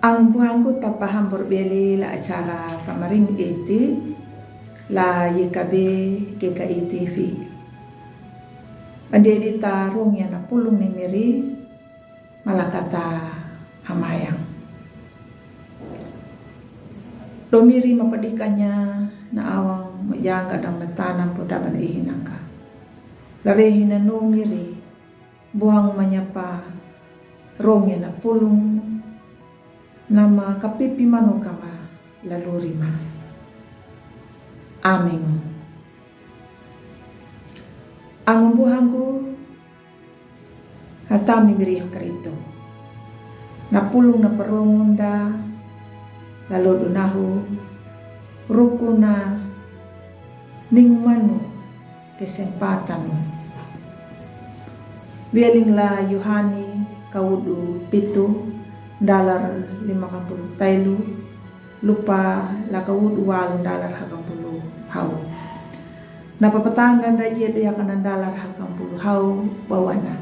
Ang buhangku tapaham berbeli la acara kamaring iti la YKB GKI TV. Ande ditarung ya na pulung ni miri malakata hamayang. Domiri mapadikannya na awang majangga dan matanam podaban ihinangka. Larehin na no miri buang manyapa rong ya na pulung nama kapipi mano kama lalurima. Amin. Ang buhangku hatam ni mirih karito. Napulong na perongunda lalu dunahu rukuna ning manu kesempatan. Bialingla Yohani kaudu pitu dalar 50 tailu lupa lakawud walong dalar 80 hau. Napapatanggan da iya dia kanan dalar 80 hau bawana.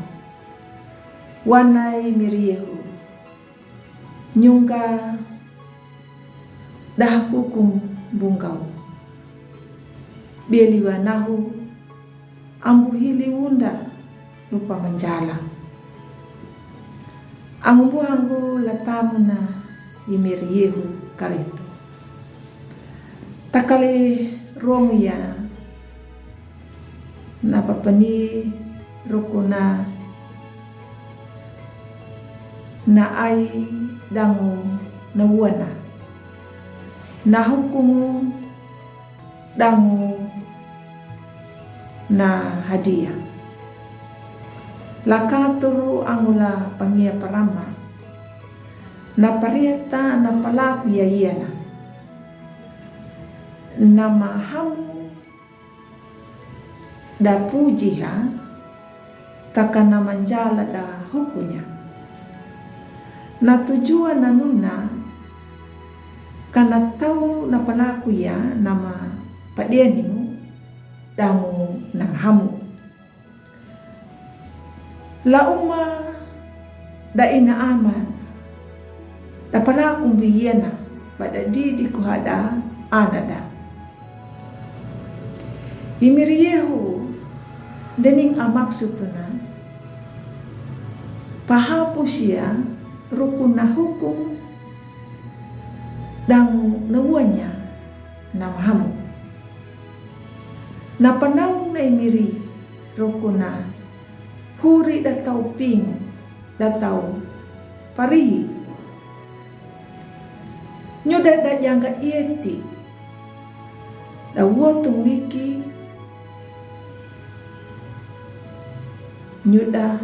Wanai miriehu nyungka dahakukum bungkau. Bieliwanahu ambuhili wunda lupa menjala. Ang buhangku latamuna imiriehu karito. Takali romuya napapani rukuna na ay dangu nawana na hukumu dangu na hadiah. Lakaturu angula pangia parama na parieta na palaku ya iyana nama hamu da pujiha takana manjala da hukunya na tujuan na nuna kana tau na palaku ya nama padianingu damu nang hamu la uma da ina aman da pala kumbiyana pada di kuhada anada imiriehu dening amaksutuna pahapusia rukun na hukum dang nawanya namahamu na panahon na imiri rukuna huri datau ping datau parihi nyuda da jangga ieti da wotung wiki nyuda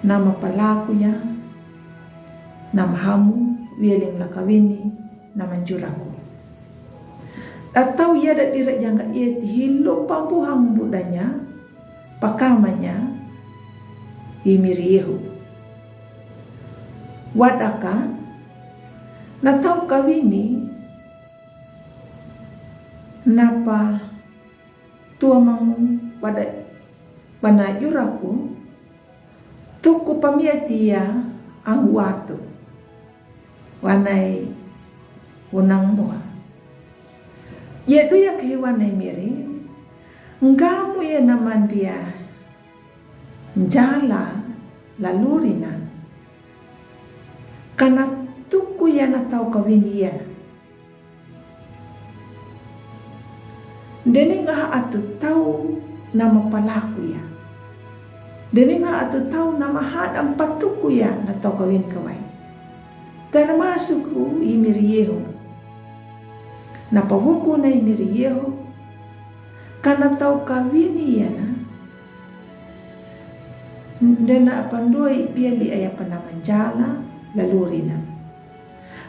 nama palakunya nama hamu wieling lakawini nama juraku atau ia da dira jangga ieti hilo pambuhang budanya pakamanya imiriehu wadaka natau kawini napa tua mangu pada panajuraku tuku pamiatia ang watu wanai unang mua yedu ya kehiwanai miri ngamu ya naman dia njala lalurina kana tuku ya natau kawini ya deni nga atu tau nama palaku ya deni nga atu tau nama hadam patuku ya natau kawin kawai termasuk imiriehu napahuku na imiriehu kana tau kawini ya na dena pandoi biali aya panamanjala lalurina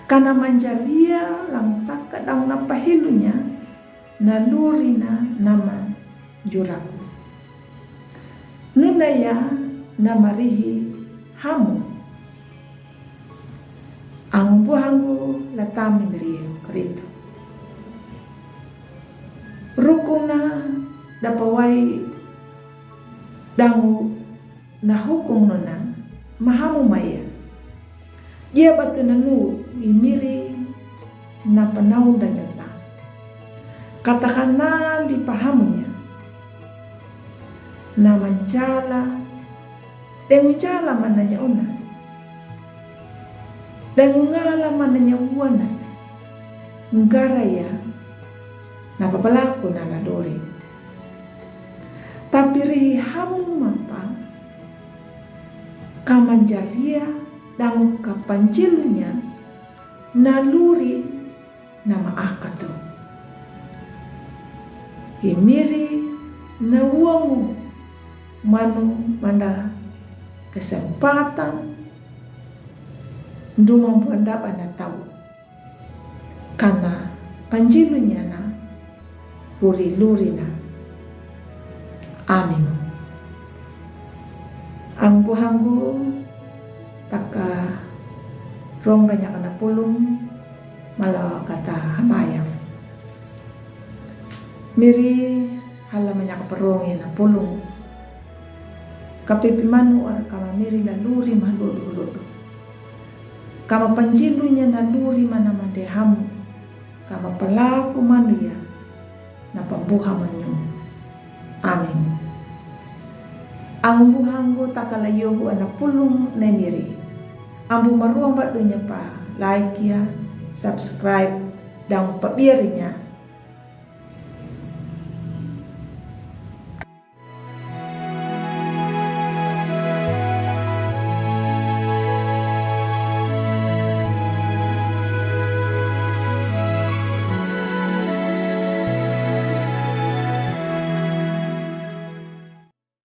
kana manjalia lang takadang napahilunya nalurina nama juraku nunaya namarihi hamu ang buhangku latami miriyo karito rukuna dapawai dangu na hukum nona mahamu maya Ia batu nanu imiri na panau dan nyota. Katakanlah dipahamunya. Na mancala dan mencala mananya una. Dan ngala mananya wana. Ngara ya na papalaku na ladori. Tapi rihi hamun mapa kamanjalia dan kapanjilunya naluri nama akatu. Himiri na uangu manu manda kesempatan ndumang buandap anda tahu karena panjilunya na luri na. Amin. Ang buhanggu taka rong banyak anak pulung malah kata hamayang miri hala banyak perong na pulung kapipimanu ar kama miri laluri malulu kama panjilunya naluri mana madehamu kama pelaku manuya na pambuha manyu. Amin. Ang buhanggo takalayohu anak pulung na miri. Ambu maruang badunya pa like ya, subscribe dan pabirinya